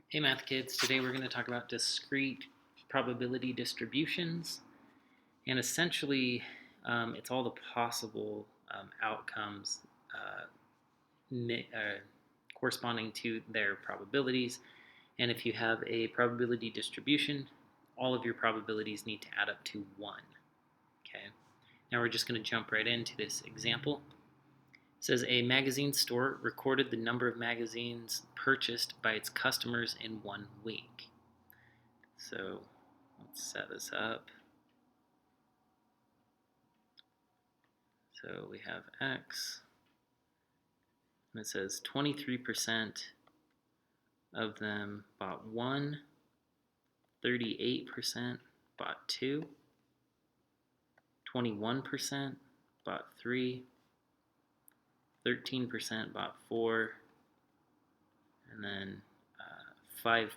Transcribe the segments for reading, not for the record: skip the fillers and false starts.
Hey math kids, today we're going to talk about discrete probability distributions, and essentially it's all the possible outcomes uh, corresponding to their probabilities. And if you have a probability distribution, all of your probabilities need to add up to 1. Okay, now we're just going to jump right into this example. It says a magazine store recorded the number of magazines purchased by its customers in 1 week. So let's set this up. So we have X, and it says 23% of them bought 1, 38% bought 2, 21% bought 3, 13% bought 4, and then 5%.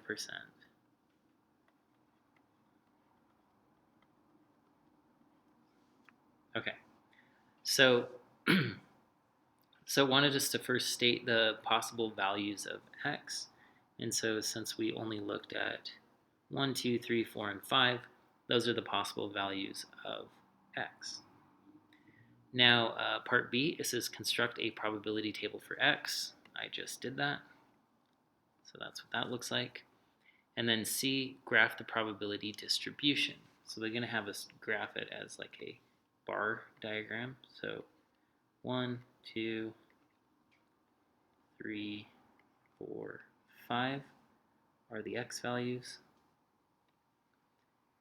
Okay, so so it wanted us to first state the possible values of X. And so since we only looked at 1, 2, 3, 4, and 5, those are the possible values of X. Now, part B, it says construct a probability table for X. I just did that. So that's what that looks like. And then C, graph the probability distribution. So they're going to have us graph it as like a bar diagram. So 1, 2, 3, 4, 5 are the X values.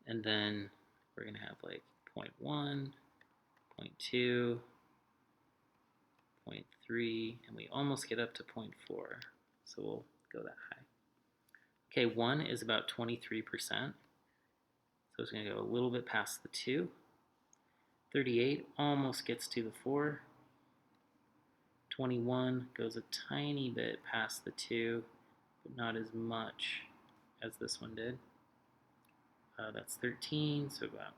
And then we're going to have like 0.1, 0.2, 0.3, and we almost get up to 0.4. So we'll go that high. Okay, 1 is about 23%. So it's going to go a little bit past the 2. 38 almost gets to the 4. 21 goes a tiny bit past the 2, but not as much as this one did. That's 13, so about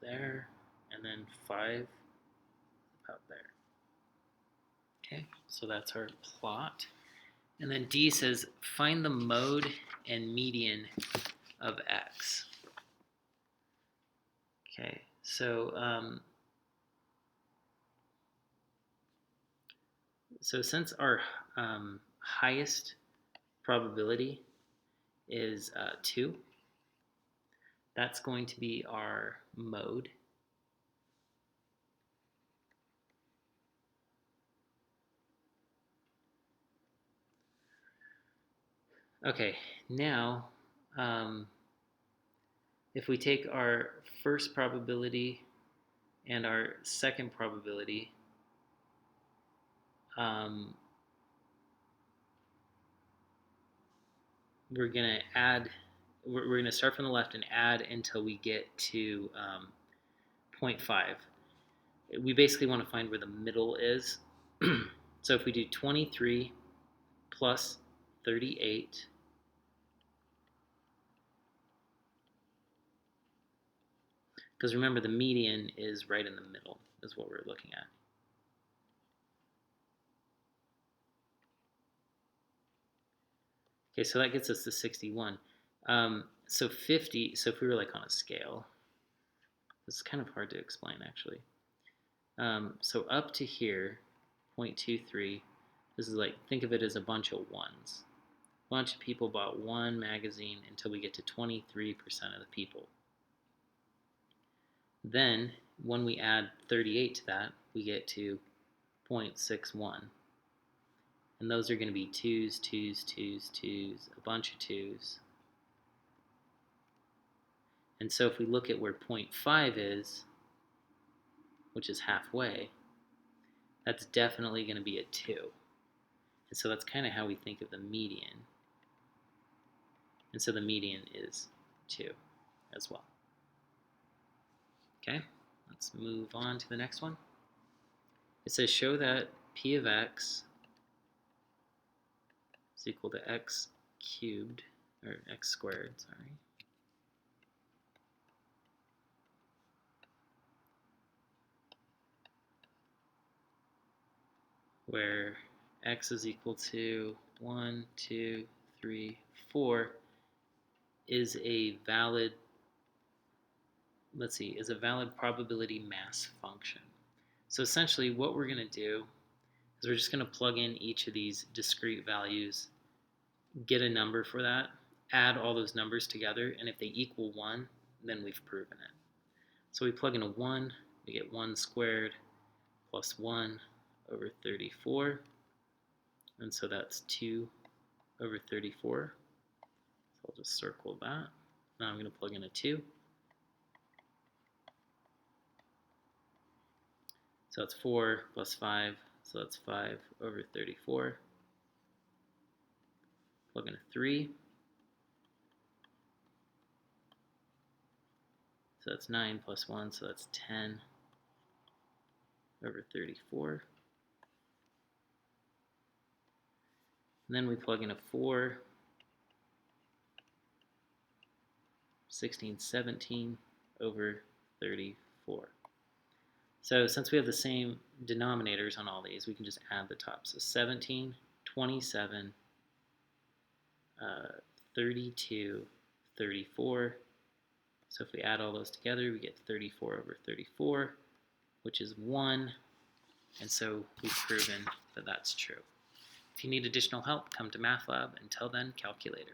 there. And then 5, about there. Okay, so that's our plot. And then D says, find the mode and median of X. Okay, so since our highest probability is 2, that's going to be our mode. Okay, now if we take our first probability and our second probability, we're going to add, we're going to start from the left and add until we get to 0.5. We basically want to find where the middle is. So if we do 23 plus 38, because remember the median is right in the middle, is what we're looking at. Okay, so that gets us to 61. So 50, so if we were like on a scale, this is kind of hard to explain actually. So up to here, 0.23, this is like, think of it as a bunch of ones. A bunch of people bought 1 magazine until we get to 23% of the people. Then, when we add 38 to that, we get to 0.61. And those are going to be 2s, 2s, 2s, 2s, a bunch of 2s. And so if we look at where 0.5 is, which is halfway, that's definitely going to be a 2. And so that's kind of how we think of the median. And so the median is 2 as well. Okay, let's move on to the next one. It says show that P of X is equal to X cubed, or X squared, sorry. Where X is equal to 1, 2, 3, 4 is a valid, is a valid probability mass function. So essentially what we're going to do is we're just going to plug in each of these discrete values, get a number for that, add all those numbers together, and if they equal 1, then we've proven it. So we plug in a 1, we get 1 squared plus 1 over 34, and so that's 2 over 34. So I'll just circle that. Now I'm going to plug in a 2. So that's 4 plus 5, so that's 5 over 34. Plug in a 3. So that's 9 plus 1, so that's 10 over 34. And then we plug in a 4, 16, 17 over 34. So since we have the same denominators on all these, we can just add the top. So 17, 27, 32, 34. So if we add all those together, we get 34 over 34, which is 1. And so we've proven that that's true. If you need additional help, come to Math Lab. Until then, calculator.